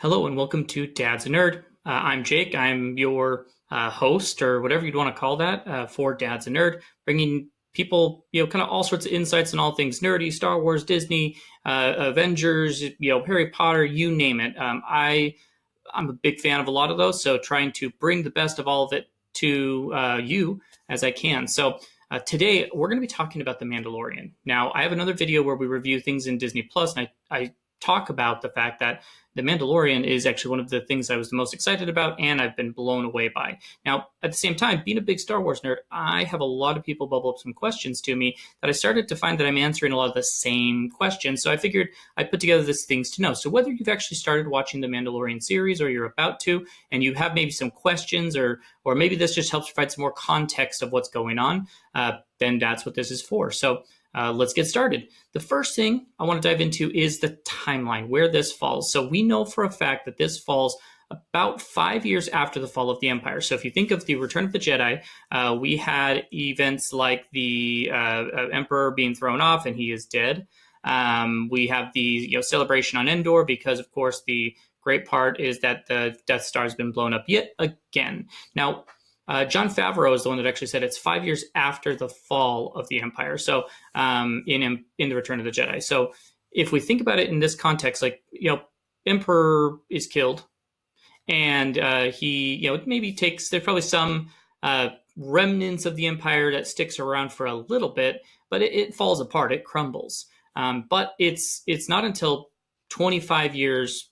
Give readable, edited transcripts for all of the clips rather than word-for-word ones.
Hello and welcome to Dad's a Nerd. I'm Jake. I'm your host, or whatever you'd want to call that, for Dad's a Nerd, bringing people, kind of all sorts of insights on all things nerdy, Star Wars, Disney, Avengers, Harry Potter, you name it. I'm a big fan of a lot of those, so trying to bring the best of all of it to you as I can. So today we're going to be talking about The Mandalorian. Now, I have another video where we review things in Disney Plus, and I talk about the fact that The Mandalorian is actually one of the things I was the most excited about and I've been blown away by. Now, at the same time, being a big Star Wars nerd, I have a lot of people bubble up some questions to me that I started to find that I'm answering a lot of the same questions. So I figured I'd put together this things to know. So whether you've actually started watching the Mandalorian series or you're about to, and you have maybe some questions, or maybe this just helps provide some more context of what's going on, then that's what this is for. So let's get started. The first thing I want to dive into is the timeline, where this falls. So we know for a fact that this falls about 5 years after the fall of the Empire. So if you think of the Return of the Jedi, we had events like the Emperor being thrown off and he is dead. We have the celebration on Endor because, of course, the great part is that the Death Star has been blown up yet again. Now, Jon Favreau is the one that actually said it's 5 years after the fall of the Empire. So in the Return of the Jedi. So if we think about it in this context, Emperor is killed, and he maybe there's probably some remnants of the Empire that sticks around for a little bit, but it falls apart, it crumbles. But it's not until 25 years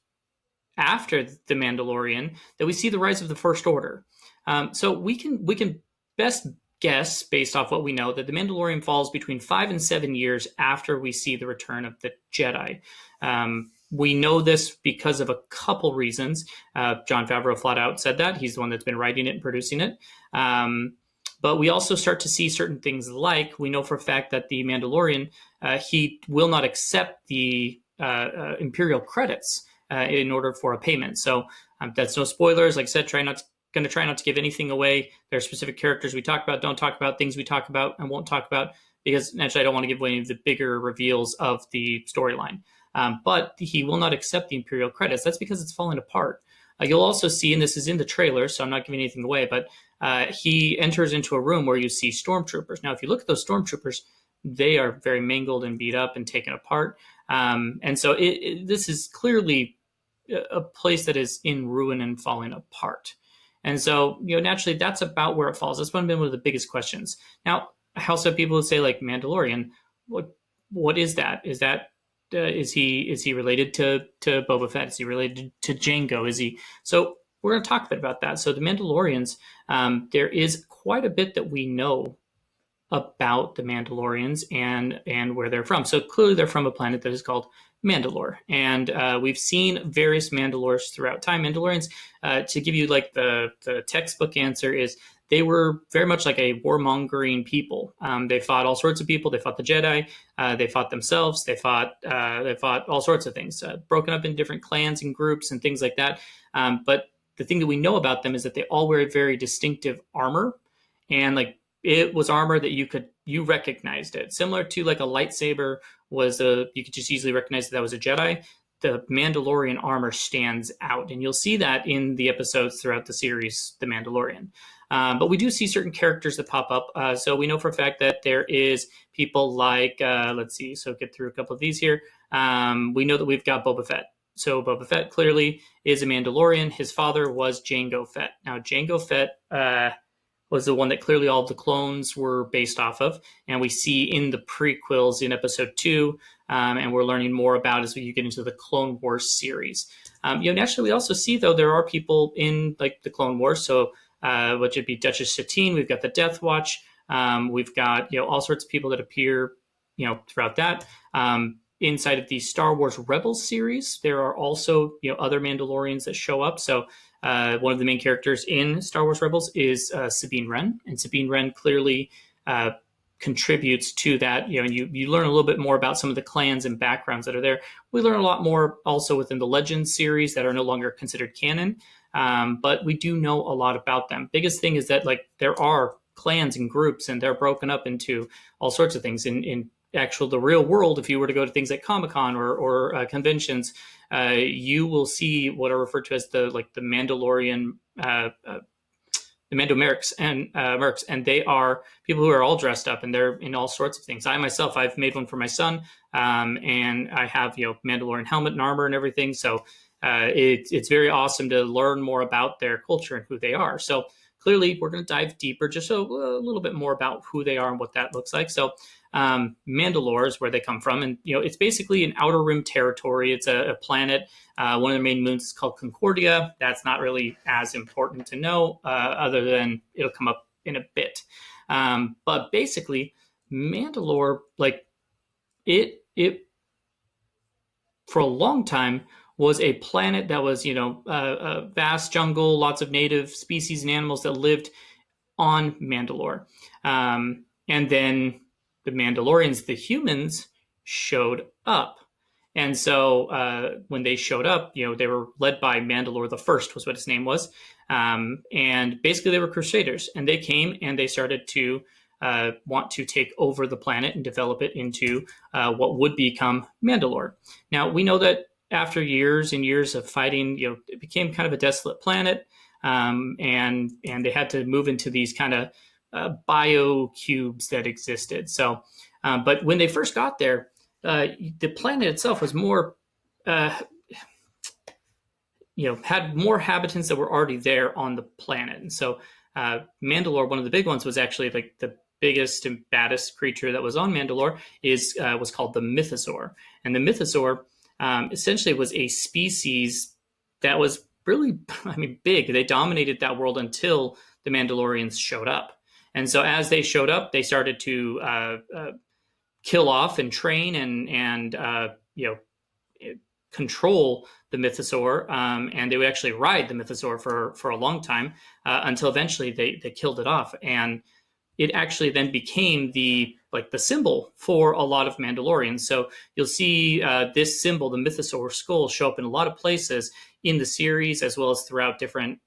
after the Mandalorian that we see the rise of the First Order. So we can best guess, based off what we know, that the Mandalorian falls between 5 and 7 years after we see the Return of the Jedi. We know this because of a couple reasons. Jon Favreau flat out said that. He's the one that's been writing it and producing it. But we also start to see certain things, like we know for a fact that the Mandalorian, he will not accept the Imperial credits in order for a payment. So that's no spoilers. Like I said, try not to give anything away. There are specific characters we talk about, don't talk about, things we talk about and won't talk about, because naturally I don't want to give away any of the bigger reveals of the storyline. But he will not accept the Imperial credits. That's because it's falling apart. You'll also see, and this is in the trailer, so I'm not giving anything away, but he enters into a room where you see stormtroopers. Now, if you look at those stormtroopers, they are very mangled and beat up and taken apart. And so this is clearly a place that is in ruin and falling apart. And so, naturally, that's about where it falls. That's been one of the biggest questions. Now, I also have people who say, like, Mandalorian, what is that? Is he related to Boba Fett? Is he related to Jango? Is he? So we're going to talk a bit about that. So the Mandalorians, there is quite a bit that we know about the Mandalorians and where they're from. So clearly they're from a planet that is called Mandalore. And we've seen various Mandalores throughout time. Mandalorians, to give you like the textbook answer, is they were very much like a warmongering people. They fought all sorts of people. They fought the Jedi. They fought themselves. They fought all sorts of things, broken up in different clans and groups and things like that. But the thing that we know about them is that they all wear very distinctive armor, and like it was armor that you recognized it, similar to like a lightsaber you could just easily recognize that was a Jedi. The Mandalorian armor stands out, and you'll see that in the episodes throughout the series, The Mandalorian. But we do see certain characters that pop up. So we know for a fact that there is people like, let's see, so get through a couple of these here. We know that we've got Boba Fett. So Boba Fett clearly is a Mandalorian. His father was Jango Fett. Now, Jango Fett was the one that clearly all of the clones were based off of. And we see in the prequels in episode 2, and we're learning more about as we get into the Clone Wars series. Naturally, we also see, though, there are people in like the Clone Wars. So which would be Duchess Satine. We've got the Death Watch. We've got all sorts of people that appear throughout that. Inside of the Star Wars Rebels series, there are also other Mandalorians that show up. So one of the main characters in Star Wars Rebels is Sabine Wren, and Sabine Wren clearly contributes to that. You learn a little bit more about some of the clans and backgrounds that are there. We learn a lot more also within the Legends series that are no longer considered canon, but we do know a lot about them. Biggest thing is that like there are clans and groups, and they're broken up into all sorts of things. In the real world, if you were to go to things like Comic-Con or conventions, you will see what are referred to as the Mandalorian the Mando Mercs and they are people who are all dressed up and they're in all sorts of things. I myself, I've made one for my son, and I have Mandalorian helmet and armor and everything. So it's very awesome to learn more about their culture and who they are. So clearly, we're going to dive deeper, just a little bit more about who they are and what that looks like. So Mandalore is where they come from, and it's basically an outer rim territory. It's a planet. One of their main moons is called Concordia. That's not really as important to know, other than it'll come up in a bit. But basically, Mandalore, it for a long time was a planet that was, a vast jungle, lots of native species and animals that lived on Mandalore. And then the Mandalorians, the humans, showed up. And so when they showed up, they were led by Mandalore the First, was what his name was. And basically they were crusaders. And they came and they started to want to take over the planet and develop it into what would become Mandalore. Now, we know that after years and years of fighting, it became kind of a desolate planet. And they had to move into these kind of bio cubes that existed. So, but when they first got there, the planet itself was more, had more habitants that were already there on the planet. And so, Mandalore, one of the big ones, was actually the biggest and baddest creature that was on Mandalore was called the Mythosaur. And the Mythosaur essentially was a species that was really, big. They dominated that world until the Mandalorians showed up. And so as they showed up, they started to kill off and train and control the Mythosaur. And they would actually ride the Mythosaur for a long time until eventually they killed it off. And it actually then became the symbol for a lot of Mandalorians. So you'll see this symbol, the Mythosaur skull, show up in a lot of places in the series, as well as throughout different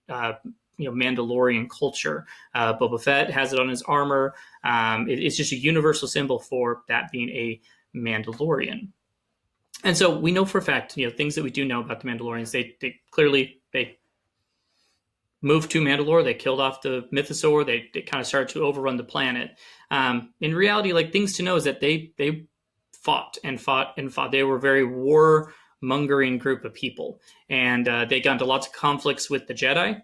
Mandalorian culture. Boba Fett has it on his armor. It's just a universal symbol for that being a Mandalorian. And so we know for a fact, things that we do know about the Mandalorians. They clearly moved to Mandalore. They killed off the Mythosaur. They kind of started to overrun the planet. In reality, things to know is that they fought and fought and fought. They were a very war-mongering group of people. And they got into lots of conflicts with the Jedi,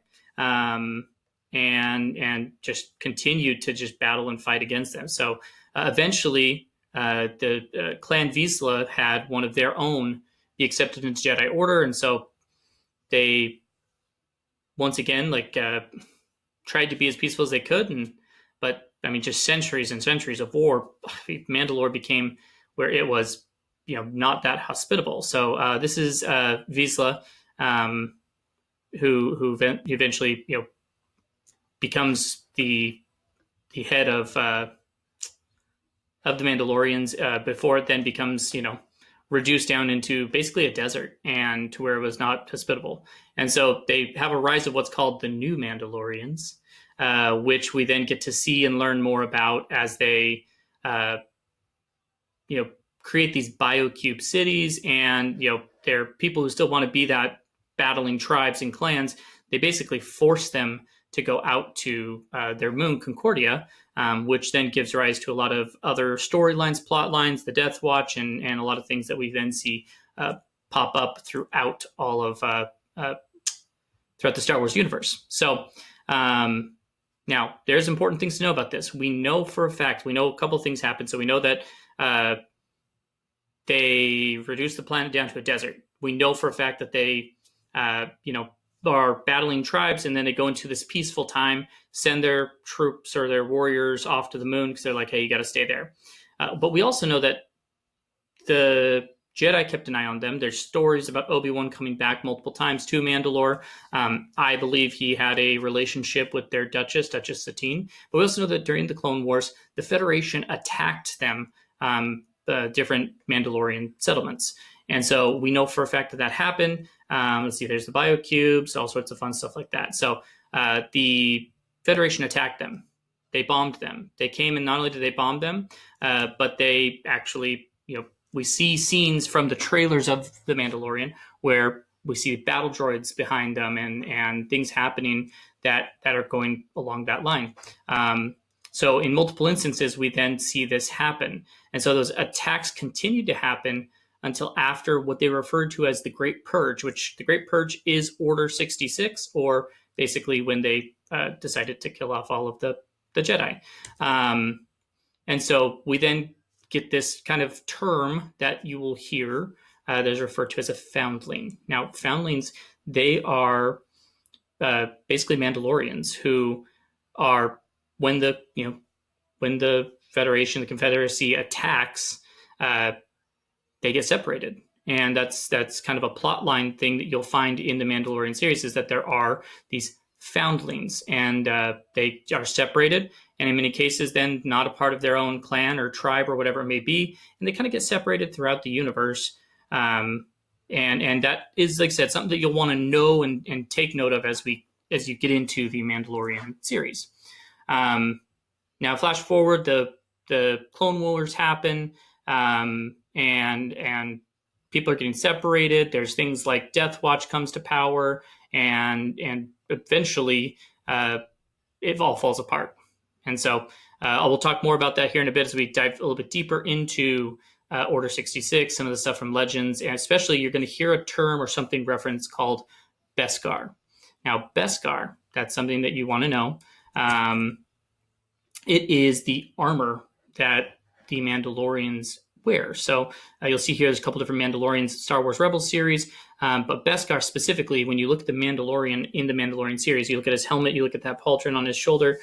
and just continued to just battle and fight against them. So eventually, the Clan Vizsla had one of their own be accepted into Jedi Order. And so they once again tried to be as peaceful as they could, but just centuries and centuries of war, Mandalore became where it was not that hospitable. So this is Vizsla, who eventually becomes the head of the Mandalorians, before it then becomes reduced down into basically a desert and to where it was not hospitable. And so they have a rise of what's called the New Mandalorians, which we then get to see and learn more about as they, create these biocube cities. And, they're people who still want to be that battling tribes and clans. They basically force them to go out to their moon, Concordia, which then gives rise to a lot of other storylines, plot lines, the Death Watch, and a lot of things that we then see pop up throughout all of throughout the Star Wars universe. So now there's important things to know about this. We know for a fact, we know a couple of things happened. So we know that they reduced the planet down to a desert. We know for a fact that they, are battling tribes, and then they go into this peaceful time, send their troops or their warriors off to the moon because they're like, hey, you got to stay there. But we also know that the Jedi kept an eye on them. There's stories about Obi-Wan coming back multiple times to Mandalore. I believe he had a relationship with their Duchess Satine. But we also know that during the Clone Wars, the Federation attacked them, the different Mandalorian settlements. And so we know for a fact that happened. Let's see, there's the biocubes, all sorts of fun stuff like that. So the Federation attacked them. They bombed them. They came, and not only did they bomb them, but they actually, we see scenes from the trailers of The Mandalorian where we see battle droids behind them and things happening that are going along that line. So in multiple instances, we then see this happen. And so those attacks continue to happen until after what they referred to as the Great Purge, which the Great Purge is Order 66, or basically when they decided to kill off all of the Jedi. And so we then get this kind of term that you will hear that is referred to as a foundling. Now, foundlings, they are basically Mandalorians who are, when the Federation, the Confederacy attacks, they get separated. And that's kind of a plot line thing that you'll find in the Mandalorian series, is that there are these foundlings, and they are separated, and in many cases then not a part of their own clan or tribe or whatever it may be, and they kind of get separated throughout the universe. And that is, like I said, something that you'll want to know and take note of as you get into the Mandalorian series. Now, flash forward, the Clone Wars happen, and people are getting separated. There's things like Death Watch comes to power, and eventually it all falls apart. And so I will talk more about that here in a bit as we dive a little bit deeper into Order 66, some of the stuff from Legends, and especially you're going to hear a term or something referenced called Beskar. Now, Beskar, that's something that you want to know. It is the armor that the Mandalorians wear. So you'll see here there's a couple different Mandalorians Star Wars Rebels series, but Beskar specifically, when you look at the Mandalorian in the Mandalorian series, you look at his helmet, you look at that pauldron on his shoulder,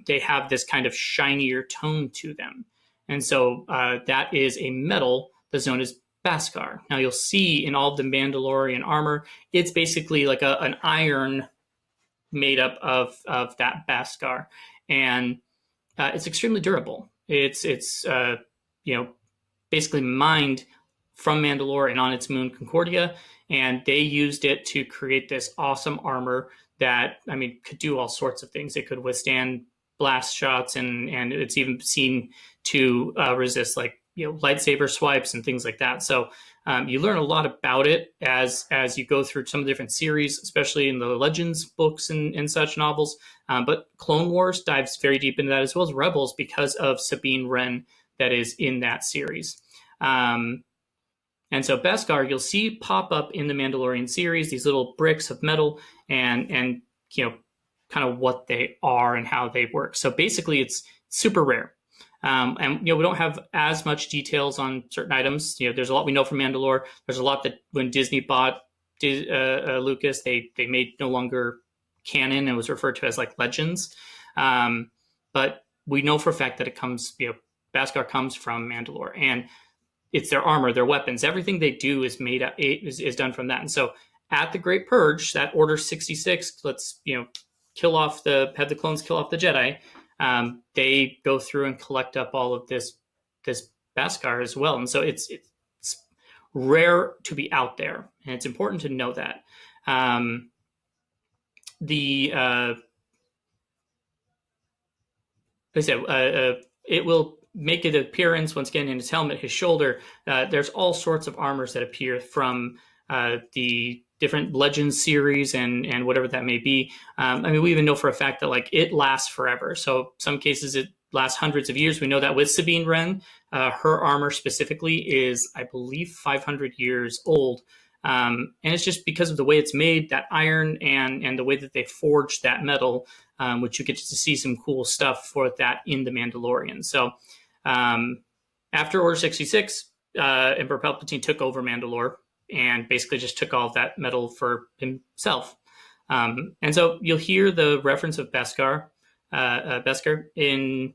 they have this kind of shinier tone to them. And so that is a metal that's known as Beskar. Now you'll see in all of the Mandalorian armor, it's basically like an iron made up of that Beskar. And it's extremely durable. It's basically mined from Mandalore and on its moon Concordia, and they used it to create this awesome armor that, could do all sorts of things. It could withstand blast shots, and it's even seen to resist lightsaber swipes and things like that. So you learn a lot about it as you go through some of the different series, especially in the Legends books and such novels. But Clone Wars dives very deep into that, as well as Rebels, because of Sabine Wren that is in that series. And so Beskar, you'll see pop up in the Mandalorian series, these little bricks of metal, and kind of what they are and how they work. So basically, it's super rare. And we don't have as much details on certain items. There's a lot we know from Mandalore. There's a lot that when Disney bought Lucas, they made no longer canon. It was referred to as like Legends. But we know for a fact that it comes, Beskar comes from Mandalore, and it's their armor, their weapons, everything they do is made up, is done from that. And so at the Great Purge, that Order 66, let's have the clones kill off the Jedi. They go through and collect up all of this Beskar as well. And so it's rare to be out there, and it's important to know that. It will make an appearance once again in his helmet, his shoulder. There's all sorts of armors that appear from the different Legends series and whatever that may be. We even know for a fact that it lasts forever. So some cases it lasts hundreds of years. We know that with Sabine Wren, her armor specifically is, I believe, 500 years old. And it's just because of the way it's made, that iron and the way that they forged that metal, which you get to see some cool stuff for that in The Mandalorian. So after Order 66, Emperor Palpatine took over Mandalore and basically just took all of that metal for himself. And so you'll hear the reference of Beskar in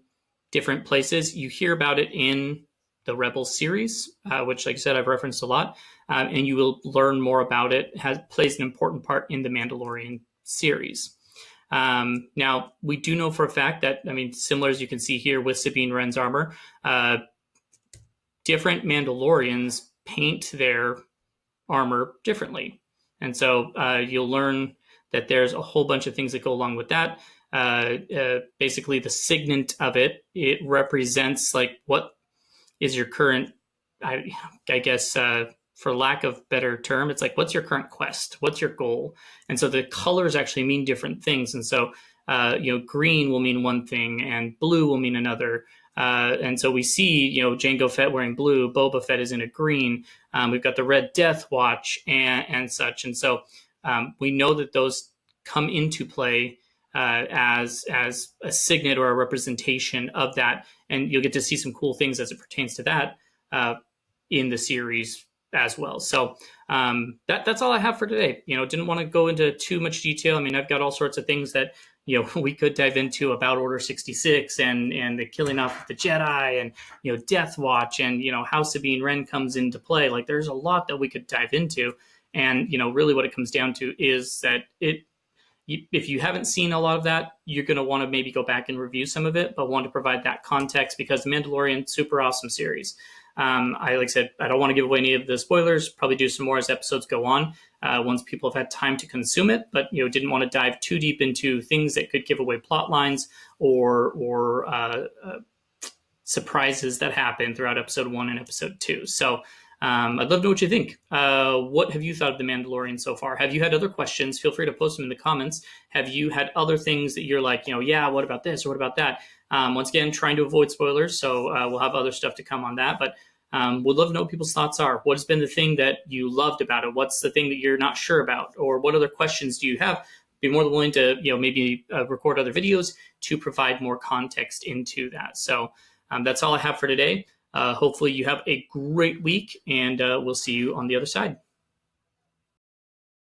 different places. You hear about it in the Rebels series, which, like I said, I've referenced a lot, and you will learn more about it. It plays an important part in the Mandalorian series. Now, we do know for a fact that, similar as you can see here with Sabine Wren's armor, different Mandalorians paint their armor differently. And so you'll learn that there's a whole bunch of things that go along with that. Basically, the signet of it represents what is your current, I guess, for lack of better term, it's like, what's your current quest? What's your goal? And so the colors actually mean different things. And so, green will mean one thing and blue will mean another. And so we see, Jango Fett wearing blue, Boba Fett is in a green. We've got the Red Death Watch and such. And so we know that those come into play as a signet or a representation of that. And you'll get to see some cool things as it pertains to that in the series as well. So that's all I have for today. Didn't want to go into too much detail. I mean, I've got all sorts of things that we could dive into about Order 66 and the killing off of the Jedi and Death Watch and how Sabine Wren comes into play. Like, there's a lot that we could dive into, and really what it comes down to is that if you haven't seen a lot of that, you're going to want to maybe go back and review some of it, but want to provide that context because The Mandalorian, super awesome series. Like I said, I don't want to give away any of the spoilers. Probably do some more as episodes go on, once people have had time to consume it. But didn't want to dive too deep into things that could give away plot lines or surprises that happen throughout episode 1 and episode 2. So I'd love to know what you think. What have you thought of The Mandalorian so far? Have you had other questions? Feel free to post them in the comments. Have you had other things that you're like, yeah, what about this or what about that? Once again, trying to avoid spoilers, so we'll have other stuff to come on that. But would love to know what people's thoughts are. What has been the thing that you loved about it? What's the thing that you're not sure about? Or what other questions do you have? Be more than willing to maybe record other videos to provide more context into that. So that's all I have for today. Hopefully you have a great week, and we'll see you on the other side.